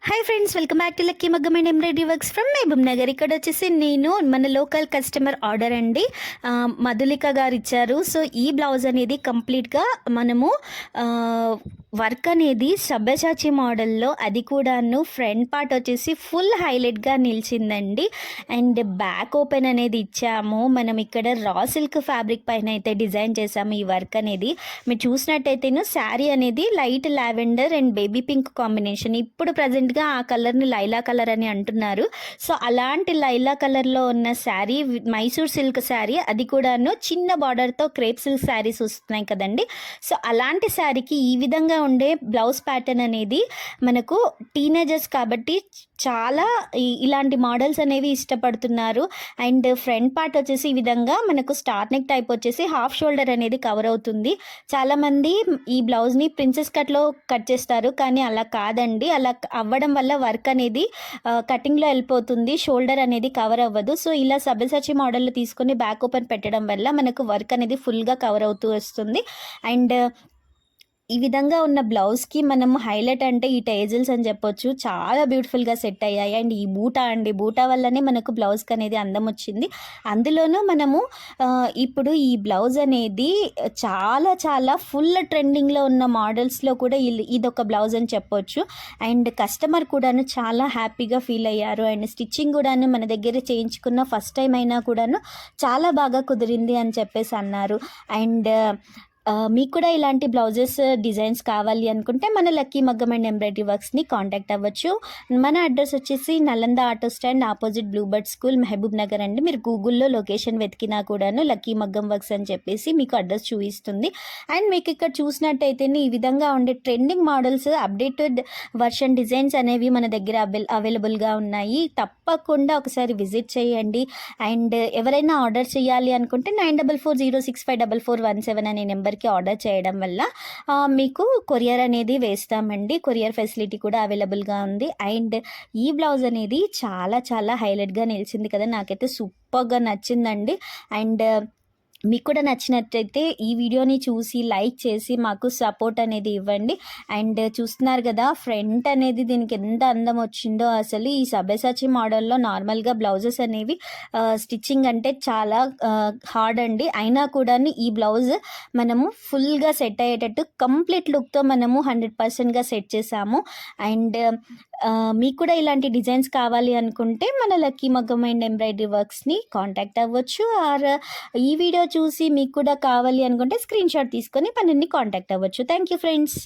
Hi friends, welcome back to lucky Maggam and embroidery works from Mahabubnagar. ఇక్కడ వచ్చేసి నేను మన లోకల్ కస్టమర్ ఆర్డర్ అండి, మధులిక గారు ఇచ్చారు. సో ఈ బ్లౌజ్ అనేది కంప్లీట్గా మనము వర్క్ అనేది సబ్బచాచి మోడల్లో, అది కూడాను ఫ్రంట్ పార్ట్ వచ్చేసి ఫుల్ హైలైట్గా నిలిచిందండి. అండ్ బ్యాక్ ఓపెన్ అనేది ఇచ్చాము. మనం ఇక్కడ రా సిల్క్ ఫ్యాబ్రిక్ పైన అయితే డిజైన్ చేసాము ఈ వర్క్ అనేది. మీరు చూసినట్టయితేను శారీ అనేది light lavender and baby pink combination. ఇప్పుడు ప్రజెంట్గా ఆ కలర్ని లైలా కలర్ అని అంటున్నారు. సో అలాంటి లైలా కలర్లో ఉన్న శారీ, మైసూర్ సిల్క్ శారీ, అది కూడాను చిన్న బార్డర్తో క్రేప్ సిల్క్ శారీస్ వస్తున్నాయి కదండి. సో అలాంటి శారీకి ఈ విధంగా ఉండే బ్లౌజ్ ప్యాటర్న్ అనేది మనకు టీనేజర్స్ కాబట్టి చాలా ఇలాంటి మోడల్స్ అనేవి ఇష్టపడుతున్నారు. అండ్ ఫ్రంట్ పార్ట్ వచ్చేసి ఈ విధంగా మనకు స్టార్ నెక్ టైప్ వచ్చేసి హాఫ్ షోల్డర్ అనేది కవర్ అవుతుంది. చాలామంది ఈ బ్లౌజ్ని ప్రిన్సెస్ కట్లో కట్ చేస్తారు, కానీ అలా కాదండి. అలా అవ్వడం వల్ల వర్క్ అనేది కటింగ్లో వెళ్ళిపోతుంది, షోల్డర్ అనేది కవర్ అవ్వదు. సో ఇలా సబ్యసాచి మోడల్లో తీసుకొని బ్యాక్ ఓపెన్ పెట్టడం వల్ల మనకు వర్క్ అనేది ఫుల్గా కవర్ అవుతూ వస్తుంది. అండ్ ఈ విధంగా ఉన్న బ్లౌజ్కి మనం హైలైట్ అంటే ఈ టేజిల్స్ అని చెప్పొచ్చు. చాలా బ్యూటిఫుల్గా సెట్ అయ్యాయి. అండ్ ఈ బూటా వల్లనే మనకు బ్లౌజ్కి అనేది అందం వచ్చింది. అందులోనూ మనము ఇప్పుడు ఈ బ్లౌజ్ అనేది చాలా చాలా ఫుల్ ట్రెండింగ్లో ఉన్న మోడల్స్లో కూడా ఇదొక బ్లౌజ్ అని చెప్పొచ్చు. అండ్ కస్టమర్ కూడాను చాలా హ్యాపీగా ఫీల్ అయ్యారు. అండ్ స్టిచ్చింగ్ కూడాను మన దగ్గర చేయించుకున్న ఫస్ట్ టైం అయినా కూడాను చాలా బాగా కుదిరింది అని చెప్పేసి అన్నారు. అండ్ మీకు కూడా ఇలాంటి బ్లౌజెస్ డిజైన్స్ కావాలి అనుకుంటే మన lucky Maggam and embroidery వర్క్స్ని contact అవ్వచ్చు. మన అడ్రస్ వచ్చేసి Nalanda auto stand opposite Bluebird school, Mahabubnagar అండి. మీరు గూగుల్లో లొకేషన్ వెతికినా కూడాను లక్కీ మగ్గం వర్క్స్ అని చెప్పేసి మీకు అడ్రస్ చూపిస్తుంది. అండ్ మీకు ఇక్కడ చూసినట్టయితే ఈ విధంగా ఉండే trending models, updated version designs అనేవి మన దగ్గర అవైలబుల్గా ఉన్నాయి. తప్పకుండా ఒకసారి విజిట్ చేయండి. అండ్ ఎవరైనా ఆర్డర్ చేయాలి అనుకుంటే 9440654417 అనే నెంబర్ ఆర్డర్ చేయడం వల్ల మీకు కొరియర్ అనేది వేస్తామండి. కొరియర్ ఫెసిలిటీ కూడా అవైలబుల్గా ఉంది. అండ్ ఈ బ్లౌజ్ అనేది చాలా చాలా హైలైట్గా నిలిచింది కదా, నాకైతే సూపర్గా నచ్చిందండి. అండ్ మీకు కూడా నచ్చినట్టయితే ఈ వీడియోని చూసి లైక్ చేసి మాకు సపోర్ట్ అనేది ఇవ్వండి. అండ్ చూస్తున్నారు కదా, ఫ్రంట్ అనేది దీనికి ఎంత అందం వచ్చిందో అసలు. ఈ సబ్యసాచి మోడల్లో నార్మల్గా బ్లౌజెస్ అనేవి స్టిచ్చింగ్ అంటే చాలా హార్డ్ అండి. అయినా కూడా ఈ బ్లౌజ్ మనము ఫుల్గా సెట్ అయ్యేటట్టు కంప్లీట్ లుక్తో మనము 100%గా సెట్ చేసాము. అండ్ మీకు కూడా ఇలాంటి డిజైన్స్ కావాలి అనుకుంటే మన lucky Maggam and embroidery వర్క్స్ని contact అవ్వచ్చు. ఆర్ ఈ వీడియో చూసి మీకు కూడా కావాలి అనుకుంటే స్క్రీన్ షాట్ తీసుకొని పనిని కాంటాక్ట్ అవ్వచ్చు. Thank you friends.